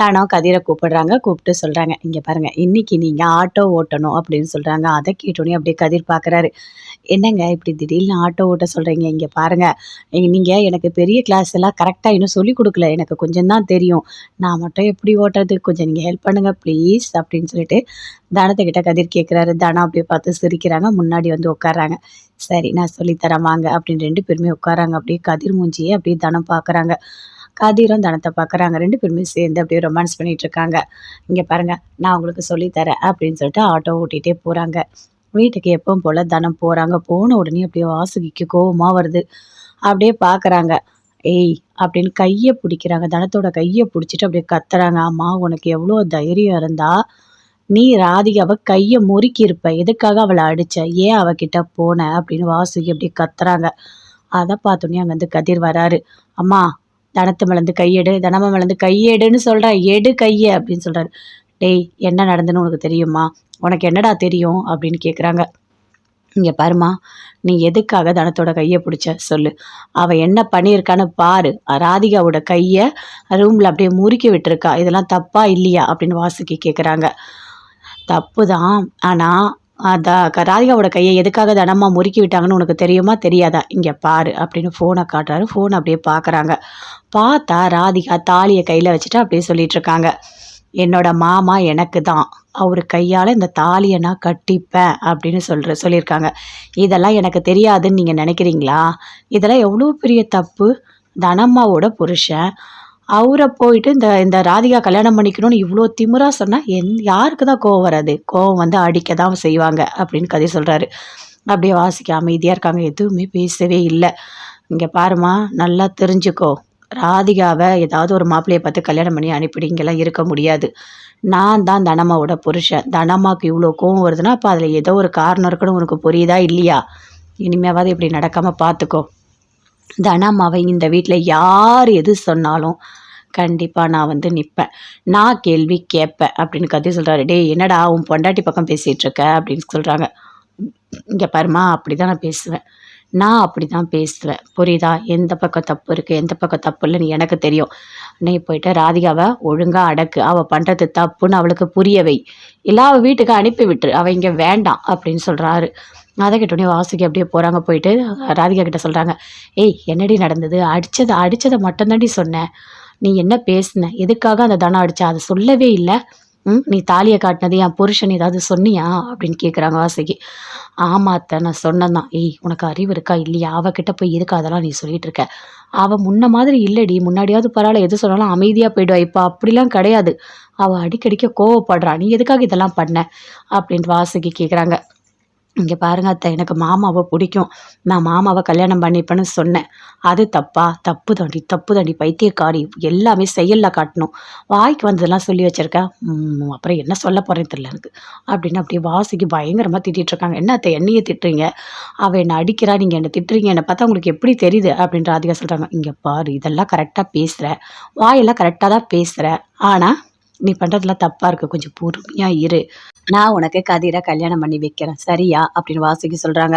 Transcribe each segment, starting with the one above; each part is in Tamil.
தானோ கதிரை கூப்பிடுறாங்க. கூப்பிட்டு சொல்றாங்க, "இங்க பாருங்க, இன்னைக்கு நீங்க ஆட்டோ ஓட்டணும்" அப்படின்னு சொல்றாங்க. அத கேட்டோனே அப்படியே கதிர் பார்க்குறாரு. "என்னங்க இப்படி திடீர்னு ஆட்டோ ஓட்ட சொல்றீங்க? இங்க பாருங்க, நீங்க எனக்கு பெரிய கிளாஸ் எல்லாம் கரெக்ட்டா இன்னும் சொல்லிக் குடுக்கல. எனக்கு கொஞ்சம் தான் தெரியும். நான் மட்டும் எப்படி ஓட்டுறது? கொஞ்சம் நீங்க ஹெல்ப் பண்ணுங்க ப்ளீஸ்" அப்படின்னு சொல்லிட்டு தனத்துக்கிட்ட கதிர் கேட்குறாரு. தனம் அப்படியே பார்த்து சிரிக்கிறாங்க. முன்னாடி வந்து உட்கார்றாங்க. "சரி, நான் சொல்லி தரேன் வாங்க" அப்படின்னு 2 பேருமே உட்கார்றாங்க. அப்படியே கதிர் மூஞ்சிய அப்படியே தனம் பார்க்குறாங்க. கதிரும் தனத்த பார்க்குறாங்க. 2 பேருமே சேர்ந்து அப்படியே ரொமான்ஸ் பண்ணிட்டு இருக்காங்க. "இங்க பாருங்க, நான் உங்களுக்கு சொல்லி தரேன்" அப்படின்னு சொல்லிட்டு ஆட்டோ ஓட்டிட்டே போறாங்க. வீட்டுக்கு எப்பவும் போல தனம் போறாங்க. போன உடனே அப்படியே வாசுகிக்கு கோவமா வருது. அப்படியே பார்க்குறாங்க. "ஏய்" அப்படின்னு கைய புடிக்கிறாங்க. தனத்தோட கைய புடிச்சுட்டு அப்படியே கத்துறாங்க. "அம்மா உனக்கு எவ்வளோ தைரியம் இருந்தா, நீ ராதிகாவ கைய முறுக்கியிருப்ப. எதுக்காக அவள அடிச்ச? ஏன் அவ கிட்ட போன?" அப்படின்னு வாசுகி அப்படியே கத்துறாங்க. அத பார்த்தோனே அங்கருந்து கதிர் வராரு. "அம்மா தனத்து மேலருந்து கையெடு, தனமா மேலருந்து கையெடுன்னு சொல்றேன். எடு கைய" அப்படின்னு சொல்றாரு. "டேய் என்ன நடந்ததுன்னு உனக்கு தெரியுமா? உனக்கு என்னடா தெரியும்?" அப்படின்னு கேட்குறாங்க. "இங்க பாரும்மா, நீ எதுக்காக தனத்தோட கைய புடிச்ச சொல்லு. அவ என்ன பண்ணியிருக்கான்னு பாரு. ராதிகாவோட கைய ரூம்ல அப்படியே முறுக்கி விட்டுருக்கா. இதெல்லாம் தப்பா இல்லையா?" அப்படின்னு வாசுகி கேட்குறாங்க. "தப்பு தான். ஆனா ராதிகாவோட கைய எதுக்காக தனம்மா முறுக்கி விட்டாங்கன்னு உனக்கு தெரியுமா? தெரியாதா? இங்க பாரு" அப்படின்னு ஃபோன காட்டுறாரு. ஃபோன அப்படியே பார்க்குறாங்க. பார்த்தா ராதிகா தாலிய கையில வச்சுட்டு அப்படியே சொல்லிட்டு இருக்காங்க. "என்னோட மாமா எனக்கு தான். அவரு கையால இந்த தாலிய நான் கட்டிப்பேன்" அப்படின்னு சொல்லியிருக்காங்க. "இதெல்லாம் எனக்கு தெரியாதுன்னு நீங்க நினைக்கிறீங்களா? இதெல்லாம் எவ்வளோ பெரிய தப்பு. தனம்மாவோட புருஷன். அவர போயிட்டு இந்த இந்த ராதிகா கல்யாணம் பண்ணிக்கணும்னு இவ்ளோ திமிரா சொன்னா யாருக்கு தான் கோவம் வராது? கோவம் வந்து அடிக்க தான் செய்வாங்க" அப்படின்னு கதிர் சொல்றாரு. அப்படியே வாசிக்க அமைதியா இருக்காங்க. எதுவுமே பேசவே இல்ல. "இங்க பாரும்மா, நல்லா தெரிஞ்சுக்கோ. ராதிகாவ ஏதாவது ஒரு மாப்பிள்ளைய பார்த்து கல்யாணம் பண்ணி அனுப்பிடு. இங்கலாம் இருக்க முடியாது. நான் தான் தனம்மாவோட புருஷன். தனம்மாக்கு இவ்ளோ கோவம் வருதுன்னா, அப்ப அதுல ஏதோ ஒரு காரணம் இருக்குன்னு உனக்கு புரியுதா? இல்லையா? இனிமேவாவது இப்படி நடக்காம பார்த்துக்கோ. தனம்மாவ இந்த வீட்ல யார் எது சொன்னாலும் கண்டிப்பா நான் வந்து நிப்பேன். நான் கேள்வி கேட்பேன்" அப்படின்னு கதிர் சொல்றாரு. "டேய் என்னடா உன் பொண்டாட்டி பக்கம் பேசிட்டு இருக்க?" அப்படின்னு சொல்றாங்க. "இங்க பாரும்மா, அப்படிதான் நான் பேசுவேன். நான் அப்படிதான் பேசுவேன். புரியுதா? எந்த பக்கம் தப்பு இருக்கு, எந்த பக்கம் தப்பு இல்லன்னு எனக்கு தெரியும். நீ போயிட்டு ராதிகாவ ஒழுங்கா அடக்கு. அவ பண்றது தப்புன்னு அவளுக்கு புரிய வை. இல்ல அவ வீட்டுக்கு அனுப்பி விட்டுரு. அவ இங்க வேண்டாம்" அப்படின்னு சொல்றாரு. அத கேட்டோனே வாசுகி அப்படியே போறாங்க. போயிட்டு ராதிகா கிட்ட சொல்றாங்க. "ஏய் என்னடி நடந்தது? அடிச்சத மட்டும் தாண்டி சொன்னேன். நீ என்ன பேசுன? எதுக்காக அந்த தனம் அடிச்சா? அத சொல்லவே இல்ல. நீ தாலிய காட்டுனது என் புருஷன் ஏதாவது சொன்னியா?" அப்படின்னு கேட்குறாங்க வாசுகி. "ஆமா அத்த, நான் சொன்னேன் தான்." "ஏய் உனக்கு அறிவு இருக்கா இல்லையா? அவ கிட்ட போய் எதுக்கு அதெல்லாம் நீ சொல்லிட்டு இருக்க? அவ முன்ன மாதிரி இல்லடி. முன்னாடியாவது பரவாயில்ல, எது சொன்னாலும் அமைதியா போயிடுவா. இப்ப அப்படிலாம் கிடையாது. அவ அடிக்கடிக்க கோவப்படுறா. நீ எதுக்காக இதெல்லாம் பண்ண?" அப்படின்ட்டு வாசுகி கேட்குறாங்க. "இங்க பாருங்க அத்தை, எனக்கு மாமாவ பிடிக்கும். நான் மாமாவ கல்யாணம் பண்ணிப்பேன்னு சொன்னேன். அது தப்பா? தப்பு தாண்டி, தப்பு தாண்டி பைத்தியக்காரி. எல்லாமே செயல்ல காட்டணும். வாய்க்கு வந்ததெல்லாம் சொல்லி வச்சிருக்க. அப்புறம் என்ன சொல்ல போறேன்னு தெரியல எனக்கு" அப்படின்னு அப்படியே வாசுகி பயங்கரமா திட்டிட்டு இருக்காங்க. "என்ன அத்தை என்னைய திட்டுறீங்க? அவ என்ன அடிக்கிறா, நீங்க என்ன திட்டுறீங்க. என்ன பார்த்தா உங்களுக்கு எப்படி தெரியுது?" அப்படின்னு ராதிகா சொல்றாங்க. "இங்க பாரு, இதெல்லாம் கரெக்ட்டா பேசுற. வாயெல்லாம் கரெக்ட்டா தான் பேசுற. ஆனா நீ பண்றதெல்லாம் தப்பா இருக்கு. கொஞ்சம் பொறுமையா இரு. நான் உனக்கு கதிர கல்யாணம் பண்ணி வைக்கிறேன். சரியா?" அப்படின்னு வாசுகி சொல்றாங்க.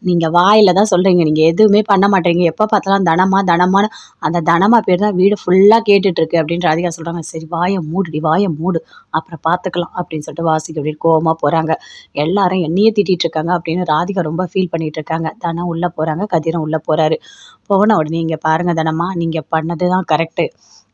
"நீங்க வாயில தான் சொல்றீங்க. நீங்க எதுவுமே பண்ண மாட்றீங்க. எப்ப பார்த்தாலும் தனமா, தனமான்னு அந்த தனமா பேர் தான் வீடு ஃபுல்லா கேட்டுட்டு இருக்கு" அப்படின்னு ராதிகா சொல்றாங்க. "சரி வாய மூடுடி, வாய மூடு. அப்புறம் பார்த்துக்கலாம்" அப்படின்னு சொல்லிட்டு வாசுகி அப்படியே கோவமா போறாங்க. எல்லாரும் என்னையே திட்டிட்டு இருக்காங்க அப்படின்னு ராதிகா ரொம்ப ஃபீல் பண்ணிட்டு இருக்காங்க. தனம் உள்ள போறாங்க. கதிரும் உள்ள போறாரு. போன உடனே, "இங்க பாருங்க தனமா, நீங்க பண்ணது தான் கரெக்ட்டு.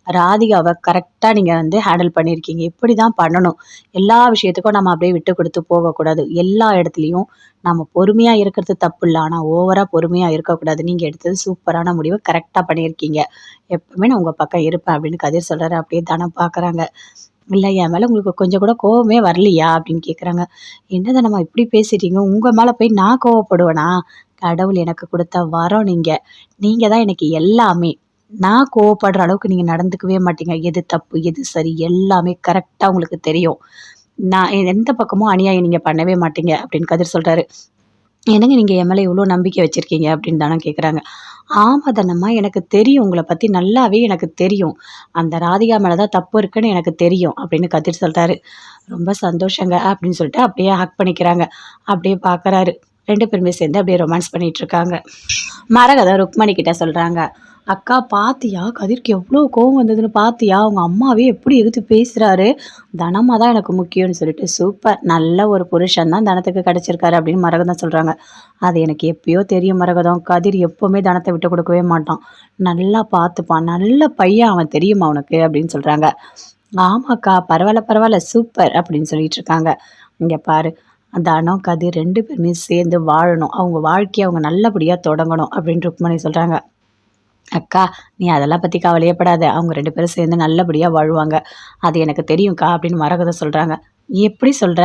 ராதிகாவ கரெக்ட்டா நீங்க வந்து ஹேண்டில் பண்ணியிருக்கீங்க. இப்படிதான் பண்ணணும். எல்லா விஷயத்துக்கும் நம்ம அப்படியே விட்டு குடுத்து போகக்கூடாது. எல்லா இடத்துலயும் நம்ம பொறுமையா இருக்கிறது தப்பு இல்ல. ஆனா ஓவரா பொறுமையா இருக்கக்கூடாது. நீங்க எடுத்தது சூப்பரான முடிவு. கரெக்ட்டா பண்ணியிருக்கீங்க. எப்பவுமே நான் உங்க பக்கம் இருப்பேன்" அப்படின்னு கதிர் சொல்றாரு. அப்படியே தனம் பார்க்குறாங்க. "இல்ல என் மேல உங்களுக்கு கொஞ்சம் கூட கோவமே வரலையா?" அப்படின்னு கேட்குறாங்க. "என்ன தனம்மா இப்படி பேசிட்டீங்க? உங்க மேல போய் நான் கோவப்படுவேனா? கடவுள் எனக்கு குடுத்த வரம் நீங்க. நீங்க தான் எனக்கு எல்லாமே. நான் கோவப்படுற அளவுக்கு நீங்க நடந்துக்கவே மாட்டீங்க. எது தப்பு, எது சரி எல்லாமே கரெக்ட்டா உங்களுக்கு தெரியும். நான் எந்த பக்கமும் அநியாயம் நீங்க பண்ணவே மாட்டீங்க" அப்படின்னு கதிர் சொல்றாரு. "என்னங்க நீங்க என் மேல இவ்ளோ நம்பிக்கை வச்சிருக்கீங்க?" அப்படின்னு தானே கேட்குறாங்க. "ஆமா தானம்மா, எனக்கு தெரியும். உங்கள பத்தி நல்லாவே எனக்கு தெரியும். அந்த ராதிகா மேல தான் தப்பு இருக்குன்னு எனக்கு தெரியும்" அப்படின்னு கதிர் சொல்றாரு. "ரொம்ப சந்தோஷங்க" அப்படின்னு சொல்லிட்டு அப்படியே ஹக் பண்ணிக்கிறாங்க. அப்படியே பார்க்குறாரு. 2 பேருமே சேர்ந்து அப்படியே ரொமான்ஸ் பண்ணிட்டு இருக்காங்க. மரகத ருக்மணி கிட்ட சொல்றாங்க. அக்கா பாத்தியா? கதிர்க்கு எவ்ளோ கோவம் வந்ததுன்னு பாத்தியா? அவங்க அம்மாவே எப்படி எதிர்த்து பேசுறாரு. தனமா தான் எனக்கு முக்கியம்னு சொல்லிட்டு, சூப்பர்! நல்ல ஒரு புருஷன் தான் தனத்துக்கு கிடைச்சிருக்காரு அப்படின்னு மரகதம் சொல்றாங்க. அது எனக்கு எப்பயோ தெரியும் மரகதம். கதிர் எப்பவுமே தனத்த விட்டு கொடுக்கவே மாட்டான். நல்லா பார்த்துப்பான். நல்ல பையன் அவன் தெரியுமா உனக்கு? அப்படின்னு சொல்றாங்க. ஆமாக்கா. பரவால்ல, பரவால்ல. சூப்பர்! அப்படின்னு சொல்லிட்டு இருக்காங்க. இங்க பாரு. தனம், கதிர் 2 பேருமே சேர்ந்து வாழணும். அவங்க வாழ்க்கைய அவங்க நல்லபடியா தொடங்கணும் அப்படின்னு ருக்மணி சொல்றாங்க. அக்கா, நீ அதெல்லாம் பத்தி கவலையே படாத. அவங்க 2 பேரும் சேர்ந்து நல்லபடியா வாழுவாங்க. அது எனக்கு தெரியும்க்கா அப்படின்னு மரகதம் சொல்றாங்க. எப்படி சொல்ற?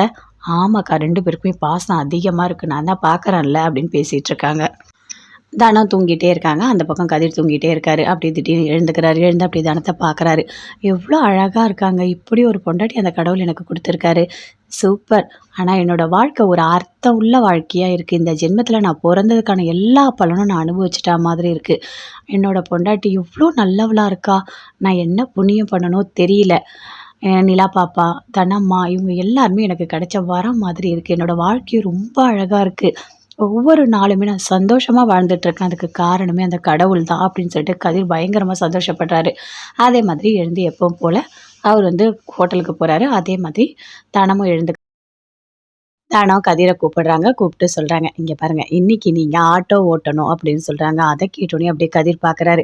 ஆமாக்கா 2 பேருக்குமே பாசம் அதிகமா இருக்கு. நான் தான் பார்க்குறேன்ல அப்படின்னு பேசிட்டு இருக்காங்க. தனம் தூங்கிட்டே இருக்காங்க. அந்த பக்கம் கதிர் தூங்கிட்டே இருக்காரு. அப்படியே திடீர்னு எழுந்துக்கிறாரு. எழுந்து அப்படியே தனத்த பார்க்குறாரு. எவ்வளோ அழகா இருக்காங்க. இப்படி ஒரு பொண்டாட்டி அந்த கடவுள் எனக்கு குடுத்துருக்காரு. சூப்பர்! ஆனா என்னோட வாழ்க்கை ஒரு அர்த்தம் உள்ள வாழ்க்கையா இருக்கு. இந்த ஜென்மத்தில நான் பொறந்ததுக்கான எல்லா பலனும் நான் அனுபவிச்சுட்டா மாதிரி இருக்கு. என்னோட பொண்டாட்டி இவ்ளோ நல்லவளா இருக்கா. நான் என்ன புண்ணியம் பண்ணனோ தெரியல. நிலா பாப்பா, தனம்மா இவங்க எல்லாருமே எனக்கு கிடைச்ச வரம் மாதிரி இருக்கு. என்னோட வாழ்க்கையும் ரொம்ப அழகா இருக்கு. ஒவ்வொரு நாளுமே நான் சந்தோஷமா வாழ்ந்துட்டு இருக்கேன். அதுக்கு காரணமே அந்த கடவுள் தான் அப்படின்னு சொல்லிட்டு கதிர் பயங்கரமா சந்தோஷப்படுறாரு. அதே மாதிரி எழுந்து எப்பவும் போல அவர் வந்து ஹோட்டலுக்கு போறாரு. அதே மாதிரி தனமும் எழுந்து தானா கதிர கூப்பிடுறாங்க. கூப்பிட்டு சொல்றாங்க, "இங்க பாருங்க, இன்னைக்கு நீங்க ஆட்டோ ஓட்டணும்" அப்படின்னு சொல்றாங்க. அத கேட்டோனே அப்படியே கதிர் பார்க்குறாரு.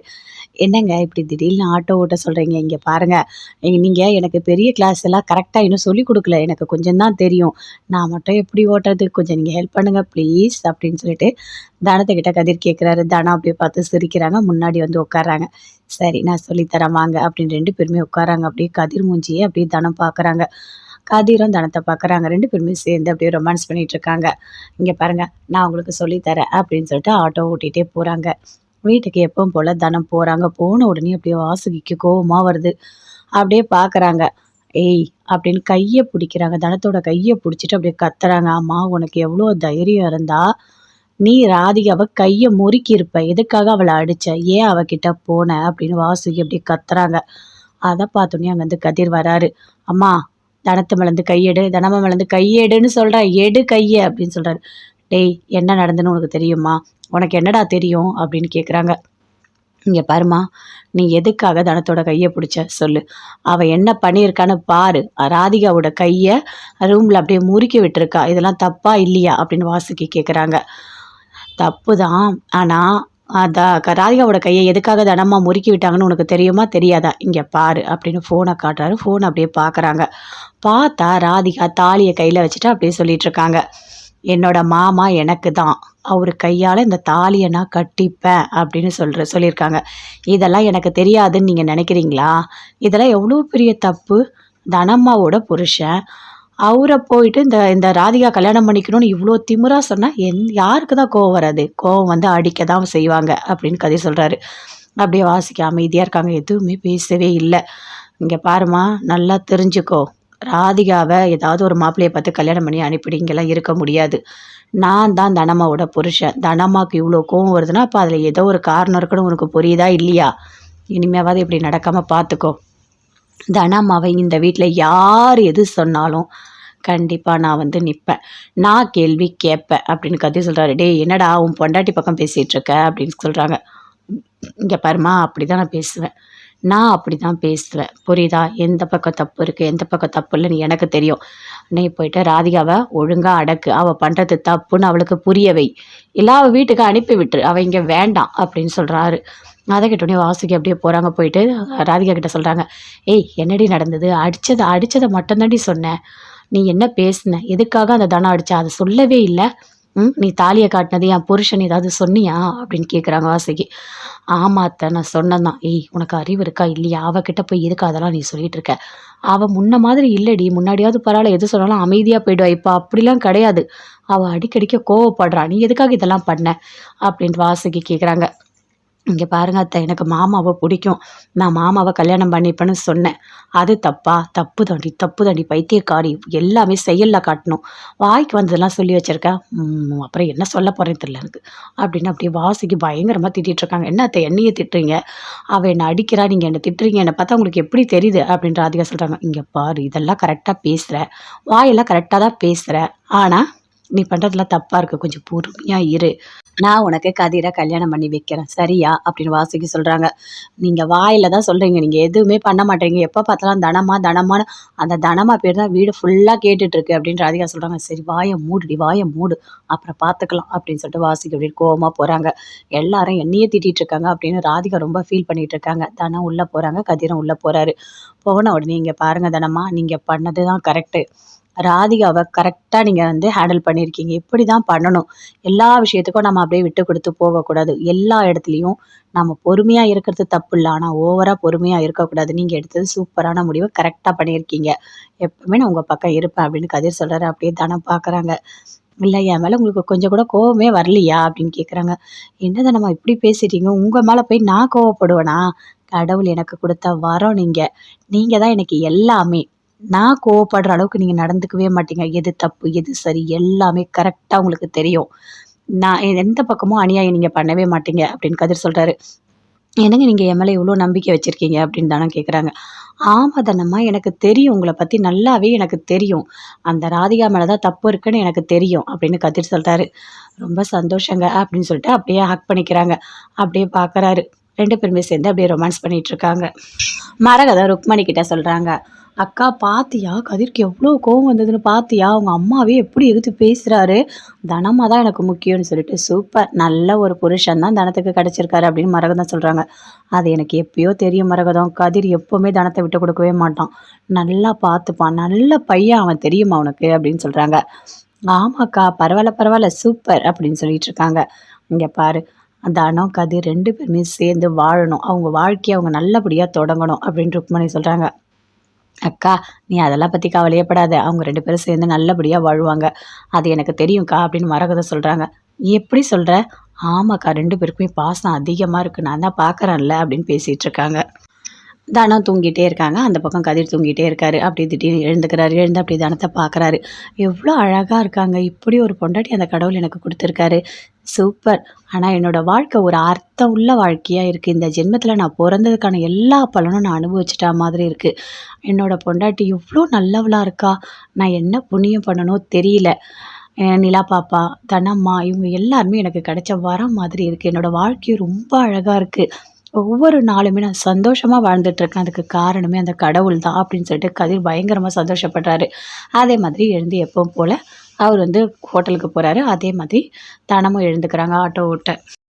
"என்னங்க இப்படி திடீர்னு ஆட்டோ ஓட்ட சொல்றீங்க? இங்க பாருங்க, நீங்க எனக்கு பெரிய கிளாஸ் எல்லாம் கரெக்ட்டா இன்னும் சொல்லிக் குடுக்கல. எனக்கு கொஞ்சம் தான் தெரியும். நான் மட்டும் எப்படி ஓட்டுறது? கொஞ்சம் நீங்க ஹெல்ப் பண்ணுங்க ப்ளீஸ்" அப்படின்னு சொல்லிட்டு தனத்துக்கிட்ட கதிர் கேட்குறாரு. தனம் அப்படியே பார்த்து சிரிக்கிறாங்க. முன்னாடி வந்து உட்கார்றாங்க. "சரி, நான் சொல்லி தரேன் வாங்க" அப்படின்னு 2 பேருமே உட்கார்றாங்க. அப்படியே கதிர் மூஞ்சியே அப்படியே தனம் பார்க்குறாங்க. கதிரும் தனத்த பார்க்குறாங்க. 2 பேருமே சேர்ந்து அப்படியே ரொமான்ஸ் பண்ணிட்டு இருக்காங்க. "இங்க பாருங்க, நான் உங்களுக்கு சொல்லி தரேன்" அப்படின்னு சொல்லிட்டு ஆட்டோ ஓட்டிட்டே போறாங்க. வீட்டுக்கு எப்பவும் போல தனம் போறாங்க. போன உடனே அப்படியே வாசுகிக்கு கோவமா வருது. அப்படியே பார்க்குறாங்க. "ஏய்" அப்படின்னு கைய புடிக்கிறாங்க. தனத்தோட கைய புடிச்சுட்டு அப்படியே கத்துறாங்க. "அம்மா உனக்கு எவ்வளோ தைரியம் இருந்தா, நீ ராதிகாவ கைய முறுக்கியிருப்ப. எதுக்காக அவள அடிச்ச? ஏன் அவ கிட்ட போன?" அப்படின்னு வாசுகி அப்படியே கத்துறாங்க. அத பார்த்தோனே அங்கருந்து கதிர் வராரு. "அம்மா தனத்து மேலருந்து கையெடு, தனமா மேலருந்து கையெடுன்னு சொல்றேன். எடு கைய" அப்படின்னு சொல்றாரு. "டேய் என்ன நடந்ததுன்னு உனக்கு தெரியுமா? உனக்கு என்னடா தெரியும்?" அப்படின்னு கேட்குறாங்க. "இங்க பாரும்மா, நீ எதுக்காக தனத்தோட கைய புடிச்ச சொல்லு. அவ என்ன பண்ணியிருக்கான்னு பாரு. ராதிகாவோட கைய ரூம்ல அப்படியே முறுக்கி விட்டுருக்கா. இதெல்லாம் தப்பா இல்லையா?" அப்படின்னு வாசுகி கேட்குறாங்க. தப்பு தான். ஆனா, ராதிகாவோட கைய எதுக்காக தனம்மா முறுக்கி விட்டாங்கன்னு உனக்கு தெரியுமா? தெரியாதா? இங்க பாரு அப்படின்னு ஃபோன காட்டுறாரு. ஃபோன அப்படியே பார்க்குறாங்க. பார்த்தா ராதிகா தாலிய கையில வச்சுட்டு அப்படியே சொல்லிட்டு இருக்காங்க. "என்னோட மாமா எனக்கு தான். அவரு கையால இந்த தாலிய நான் கட்டிப்பேன்" அப்படின்னு சொல்லியிருக்காங்க. இதெல்லாம் எனக்கு தெரியாதுன்னு நீங்க நினைக்கிறீங்களா? இதெல்லாம் எவ்வளோ பெரிய தப்பு. தனம்மாவோட புருஷன். அவர போயிட்டு இந்த இந்த ராதிகா கல்யாணம் பண்ணிக்கணும்னு இவ்ளோ திமிரா சொன்னா, யாருக்கு தான் கோவம் வராது? கோவம் வந்து அடிக்க தான் செய்வாங்க அப்படின்னு கதை சொல்றாரு. அப்படியே வாசிக்க அமைதியா இருக்காங்க. எதுவுமே பேசவே இல்ல. "இங்க பாரும்மா, நல்லா தெரிஞ்சுக்கோ. ராதிகாவ ஏதாவது ஒரு மாப்பிள்ளைய பார்த்து கல்யாணம் பண்ணி அனுப்பிடு. இங்கலாம் இருக்க முடியாது. நான் தான் தனம்மாவோட புருஷன். தனம்மாக்கு இவ்ளோ கோவம் வருதுன்னா, அப்ப அதுல ஏதோ ஒரு காரணம் இருக்குன்னு உனக்கு புரியுதா? இல்லையா? இனிமேவாவது இப்படி நடக்காம பார்த்துக்கோ. தனம்மாவ இந்த வீட்ல யார் எது சொன்னாலும் கண்டிப்பா நான் வந்து நிப்பேன். நான் கேள்வி கேட்பேன்" அப்படின்னு கத்தி சொல்றாரு. "டேய் என்னடா உன் பொண்டாட்டி பக்கம் பேசிட்டு இருக்க?" அப்படின்னு சொல்றாங்க. "இங்க பாரும்மா, அப்படிதான் நான் பேசுவேன். நான் அப்படிதான் பேசுவேன். புரியுதா? எந்த பக்கம் தப்பு இருக்கு, எந்த பக்கம் தப்பு இல்லன்னு எனக்கு தெரியும். நீ போயிட்டு ராதிகாவ ஒழுங்கா அடக்கு. அவ பண்றது தப்புன்னு அவளுக்கு புரிய வை. இல்ல அவ வீட்டுக்கு அனுப்பி விட்டுரு. அவ இங்க வேண்டாம்" அப்படின்னு சொல்றாரு. அத கேட்டோனே வாசுகி அப்படியே போறாங்க. போயிட்டு ராதிகா கிட்ட சொல்றாங்க. "ஏய் என்னடி நடந்தது? அடிச்சத மட்டும் தான்டி சொன்னேன். நீ என்ன பேசுன? எதுக்காக அந்த தனம் அடிச்சா? அத சொல்லவே இல்ல. நீ தாலிய காட்டுனது என் புருஷன் ஏதாவது சொன்னியா?" அப்படின்னு கேட்குறாங்க வாசுகி. "ஆமா அத்த நான் சொன்னேன் தான்." "ஏய் உனக்கு அறிவு இருக்கா இல்லையா? அவ கிட்ட போய் எதுக்கு அதெல்லாம் நீ சொல்லிட்டு இருக்க? அவ முன்ன மாதிரி இல்லடி. முன்னாடியாவது பரவால்ல எது சொன்னாலும் அமைதியா போயிடுவா. இப்ப அப்படிலாம் கிடையாது. அவ அடிக்கடிக்க கோவப்படுறா. நீ எதுக்காக இதெல்லாம் பண்ண?" அப்படின்ட்டு வாசுகி கேட்குறாங்க. "இங்க பாருங்க அத்தை, எனக்கு மாமாவ புடிக்கும். நான் மாமாவ கல்யாணம் பண்ணிப்பேன்னு சொன்னேன். அது தப்பா? தப்பு தாண்டி, தப்பு தாண்டி பைத்தியக்காரி. எல்லாமே செயல்ல காட்டணும். வாய்க்கு வந்ததெல்லாம் சொல்லி வச்சிருக்க. அப்புறம் என்ன சொல்ல போறேன்னு தெரியல எனக்கு" அப்படின்னு அப்படியே வாசுகி பயங்கரமா திட்டிட்டு இருக்காங்க. "என்ன அத்தை என்னைய திட்டுறீங்க? அவ என்ன அடிக்கிறா, நீங்க என்ன திட்டுறீங்க. என்ன பார்த்தா உங்களுக்கு எப்படி தெரியுது?" அப்படின்னு ராதிகா சொல்றாங்க. "இங்க பாரு, இதெல்லாம் கரெக்ட்டா பேசுற. வாயெல்லாம் கரெக்ட்டா தான் பேசுற. ஆனா நீ பண்ணுறதுலாம் தப்பாக இருக்குது, கொஞ்சம் பொறுமையாக இரு, நான் உனக்கு கதிரை கல்யாணம் பண்ணி வைக்கிறேன் சரியா அப்படின்னு வாசுகி சொல்கிறாங்க. நீங்கள் வாயில தான் சொல்கிறீங்க, நீங்கள் எதுவுமே பண்ண மாட்டேங்க, எப்போ பார்த்தாலும் தனமா தனமான்னு அந்த தனமா பேர் தான் வீடு ஃபுல்லாக கேட்டுட்ருக்கு அப்படின்னு ராதிகா சொல்கிறாங்க. சரி வாயை மூடுடி, வாயை மூடு, அப்புறம் பார்த்துக்கலாம் அப்படின்னு சொல்லிட்டு வாசுகி அப்படின்னு கோவமாக போகிறாங்க. எல்லாரும் என்னையே திட்டிகிட்டு இருக்காங்க அப்படின்னு ராதிகா ரொம்ப ஃபீல் பண்ணிகிட்டு இருக்காங்க. தனம் உள்ளே போகிறாங்க, கதிரும் உள்ளே போகிறாரு. போன உடனே இங்கே பாருங்கள் தனமா, நீங்கள் பண்ணது தான் கரெக்டு, ராதிகாவ கரெக்டா நீங்க ஹேண்டில் பண்ணியிருக்கீங்க. இப்படி தான் பண்ணணும். எல்லா விஷயத்துக்கும் நம்ம அப்படியே விட்டு குடுத்து போகக்கூடாது. எல்லா இடத்துலயும் நம்ம பொறுமையா இருக்கிறது தப்பு இல்ல. ஆனா ஓவரா பொறுமையா இருக்கக்கூடாது. நீங்க எடுத்தது சூப்பரான முடிவு. கரெக்ட்டா பண்ணியிருக்கீங்க. எப்பவுமே நான் உங்க பக்கம் இருப்பேன் அப்படின்னு கதிர் சொல்றாரு. அப்படியே தனம் பார்க்குறாங்க. இல்ல என் மேல உங்களுக்கு கொஞ்சம் கூட கோவமே வரலையா? அப்படின்னு கேட்குறாங்க. என்ன தனம்மா இப்படி பேசிட்டீங்க? உங்க மேல போய் நான் கோவப்படுவேனா? கடவுள் எனக்கு குடுத்த வரம் நீங்க. நீங்க தான் எனக்கு எல்லாமே. நான் கோவப்படுற அளவுக்கு நீங்க நடந்துக்கவே மாட்டீங்க. எது தப்பு, எது சரி எல்லாமே கரெக்ட்டா உங்களுக்கு தெரியும். நான் எந்த பக்கமும் அநியாயம் நீங்க பண்ணவே மாட்டீங்க அப்படின்னு கதிர் சொல்றாரு. என்னங்க நீங்க என் மேல இவ்ளோ நம்பிக்கை வச்சிருக்கீங்க அப்படின்னு தானே கேட்குறாங்க. ஆமா தானம்மா, எனக்கு தெரியும், உங்கள பத்தி நல்லாவே எனக்கு தெரியும். அந்த ராதிகா மேல தான் தப்பு இருக்குன்னு எனக்கு தெரியும் அப்படின்னு கதிர் சொல்றாரு. ரொம்ப சந்தோஷங்க அப்படின்னு சொல்லிட்டு அப்படியே ஹக் பண்ணிக்கிறாங்க. அப்படியே பார்க்குறாரு. 2 பேருமே சேர்ந்து அப்படியே ரொமான்ஸ் பண்ணிட்டு இருக்காங்க. மரகதம் ருக்மணி கிட்ட சொல்றாங்க. அக்கா பாத்தியா, கதிர்க்கு எவ்வளோ கோவம் வந்ததுன்னு பாத்தியா, அவங்க அம்மாவே எப்படி எதிர்த்து பேசுறாரு, தனமா தான் எனக்கு முக்கியம்னு சொல்லிட்டு. சூப்பர், நல்ல ஒரு புருஷன் தான் தனத்துக்கு கிடைச்சிருக்காரு அப்படின்னு மரகதம் சொல்றாங்க. அது எனக்கு எப்பயோ தெரியும் மரகதம், கதிர் எப்பவுமே தனத்தை விட்டு கொடுக்கவே மாட்டான், நல்லா பார்த்துப்பான், நல்ல பையன் அவன், தெரியுமா உனக்கு அப்படின்னு சொல்றாங்க. ஆமாக்கா, பரவாயில்ல பரவாயில்ல சூப்பர் அப்படின்னு சொல்லிட்டு இருக்காங்க. இங்க பாரு, தனம் கதிர் 2 பேருமே சேர்ந்து வாழணும், அவங்க வாழ்க்கையை அவங்க நல்லபடியா தொடங்கணும் அப்படின்னு ருக்மணி சொல்றாங்க. அக்கா, நீ அதெல்லாம் பத்தி கவலையே படாத, அவங்க 2 பேரும் சேர்ந்து நல்லபடியா வாழுவாங்க, அது எனக்கு தெரியும்க்கா அப்படின்னு மரகதம் சொல்றாங்க. எப்படி சொல்ற? ஆமாக்கா, 2 பேருக்குமே பாசம் அதிகமா இருக்கு, நான் தான் பார்க்கறேன்ல அப்படின்னு பேசிட்டு இருக்காங்க. தனம் தூங்கிட்டே இருக்காங்க. அந்த பக்கம் கதிர் தூங்கிட்டே இருக்காரு. அப்படியே திடீர்னு எழுந்துக்கிறாரு. எழுந்து அப்படியே தனத்த பார்க்குறாரு. எவ்வளோ அழகா இருக்காங்க. இப்படி ஒரு பொண்டாட்டி அந்த கடவுள் எனக்கு குடுத்துருக்காரு. சூப்பர். ஆனா என்னோட வாழ்க்கை ஒரு அர்த்தம் உள்ள வாழ்க்கையா இருக்கு. இந்த ஜென்மத்தில நான் பொறந்ததுக்கான எல்லா பலனும் நான் அனுபவிச்சுட்டா மாதிரி இருக்கு. என்னோட பொண்டாட்டி எவ்வளோ நல்லவளா இருக்கா. நான் என்ன புண்ணியம் பண்ணனோ தெரியல. நிலா பாப்பா, தனம்மா இவங்க எல்லாருமே எனக்கு கிடைச்ச வரம் மாதிரி இருக்கு. என்னோட வாழ்க்கையும் ரொம்ப அழகா இருக்கு. ஒவ்வொரு நாளுமே நான் சந்தோஷமா வாழ்ந்துட்டுருக்கேன். அதுக்கு காரணமே அந்த கடவுள் தான் அப்படின்னு சொல்லிட்டு கதிர் பயங்கரமா சந்தோஷப்படுறாரு. அதே மாதிரி எழுந்து எப்பவும் போல அவர் ஹோட்டலுக்கு போறாரு. அதே மாதிரி தனமும் எழுந்துக்கிறாங்க ஆட்டோ ஓட்ட.